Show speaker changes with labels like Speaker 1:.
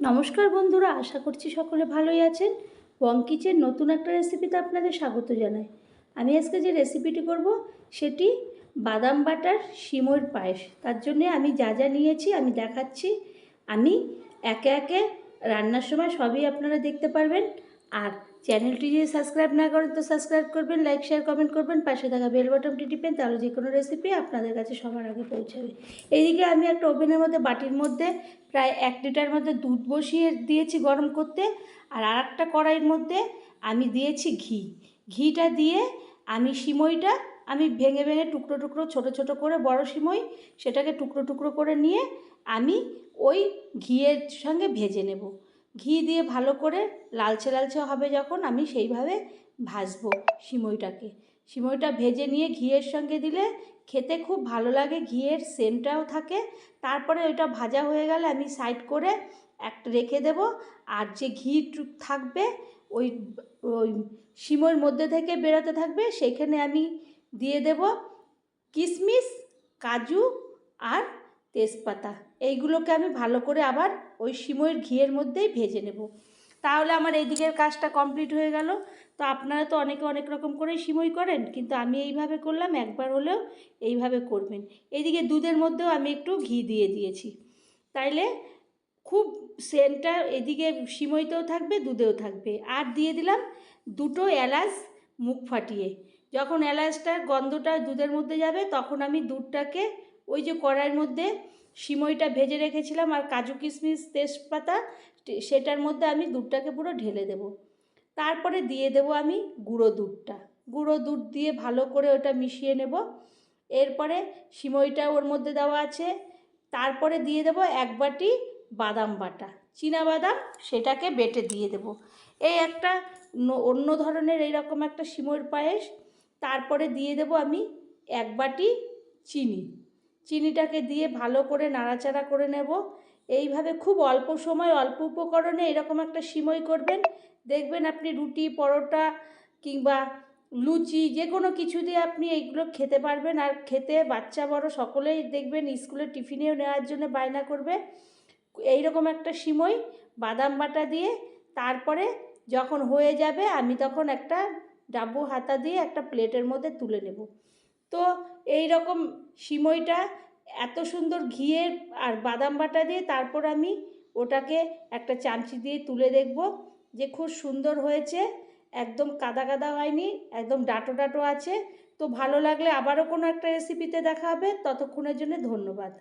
Speaker 1: নমস্কার বন্ধুরা, আশা করছি সকলে ভালোই আছেন। বং কিচেন নতুন একটা রেসিপিতে আপনাদের স্বাগত জানাই। আমি আজকে যে রেসিপিটি করব সেটি বাদাম বাটার সিমইয়ের পায়েস। তার জন্যে আমি যা যা নিয়েছি আমি দেখাচ্ছি। আমি একে একে রান্নার সময় সবই আপনারা দেখতে পারবেন। আর চ্যানেলটি যদি সাবস্ক্রাইব না করেন তো সাবস্ক্রাইব করবেন, লাইক শেয়ার কমেন্ট করবেন, পাশে থাকা বেল বাটনটি টিপেন, তাহলে যে কোনো রেসিপি আপনাদের কাছে সবার আগে পৌঁছাবে। এইদিকে আমি একটা ওভেনের মধ্যে বাটির মধ্যে প্রায় 1 লিটার মধ্যে দুধ বসিয়ে দিয়েছি গরম করতে। আর একটা কড়াইয়ের মধ্যে আমি দিয়েছি ঘি। ঘিটা দিয়ে আমি সিমইটা আমি ভেঙে ভেঙে টুকরো টুকরো ছোটো ছোটো করে বড় সিমই সেটাকে টুকরো টুকরো করে নিয়ে আমি ওই ঘিয়ের সঙ্গে ভেজে নেব। ঘি দিয়ে ভালো করে লালচে লালচে হবে যখন আমি সেইভাবে ভাজবো সিমইটাকে। সিমইটা ভেজে নিয়ে ঘিয়ের সঙ্গে দিলে খেতে খুব ভালো লাগে, ঘিয়ের সেন্টটাও থাকে। তারপরে ওইটা ভাজা হয়ে গেলে আমি সাইড করে একটা রেখে দেব। আর যে ঘি থাকবে ওই ওই সিমইর মধ্যে থেকে বেরোতে থাকবে, সেখানে আমি দিয়ে দেব কিশমিশ, কাজু আর তেজপাতা। এইগুলোকে আমি ভালো করে আবার ওই সিমইয়ের ঘিয়ের মধ্যেই ভেজে নেব। তাহলে আমার এই দিকের কাজটা কমপ্লিট হয়ে গেল। তো আপনারা তো অনেকে অনেক রকম করেই সিমই করেন, কিন্তু আমি এইভাবে করলাম, একবার হলেও এইভাবে করবেন। এইদিকে দুধের মধ্যেও আমি একটু ঘি দিয়ে দিয়েছি, তাইলে খুব সেন্টটা এদিকে সিমইতেও থাকবে, দুধেও থাকবে। আর দিয়ে দিলাম 2টো এলাচ মুখ ফাটিয়ে। যখন এলাচটার গন্ধটা দুধের মধ্যে যাবে তখন আমি দুধটাকে ওই যে কড়াইয়ের মধ্যে সিমইটা ভেজে রেখেছিলাম আর কাজু কিশমিশ তেজপাতা সেটার মধ্যে আমি দুধটাকে পুরো ঢেলে দেব। তারপরে দিয়ে দেব আমি গুঁড়ো দুধটা। গুঁড়ো দুধ দিয়ে ভালো করে ওটা মিশিয়ে নেব। এরপরে সিমইটা ওর মধ্যে দেওয়া আছে। তারপরে দিয়ে দেব 1 বাটি বাদাম বাটা, বাদাম, সেটাকে বেটে দিয়ে দেব। এই একটা অন্য ধরনের এইরকম একটা সিমইয়ের পায়েস। তারপরে দিয়ে দেব আমি 1 বাটি চিনি। চিনিটাকে দিয়ে ভালো করে নাড়াচাড়া করে নেব। এইভাবে খুব অল্প সময় অল্প উপকরণে এরকম একটা সিমই করবেন, দেখবেন আপনি রুটি, পরোটা কিংবা লুচি যে কোনো কিছু দিয়ে আপনি এইগুলো খেতে পারবেন। আর খেতে বাচ্চা বড় সকলেই দেখবেন স্কুলের টিফিনেও নেওয়ার জন্য বায়না করবে। এইরকম একটা সিমই বাদাম বাটা দিয়ে তারপরে যখন হয়ে যাবে আমি তখন একটা ডাব্বু হাতা দিয়ে একটা প্লেটের মধ্যে তুলে নেব। তো এই রকম সিমইটা এত সুন্দর ঘিয়ের আর বাদাম বাটা দিয়ে তারপর আমি ওটাকে একটা চামচি দিয়ে তুলে দেখব যে খুব সুন্দর হয়েছে, একদম কাদা কাদা হয়নি, একদম ডাটো ডাটো আছে। তো ভালো লাগলে আবারও কোনো একটা রেসিপিতে দেখা হবে। ততক্ষণের জন্য ধন্যবাদ।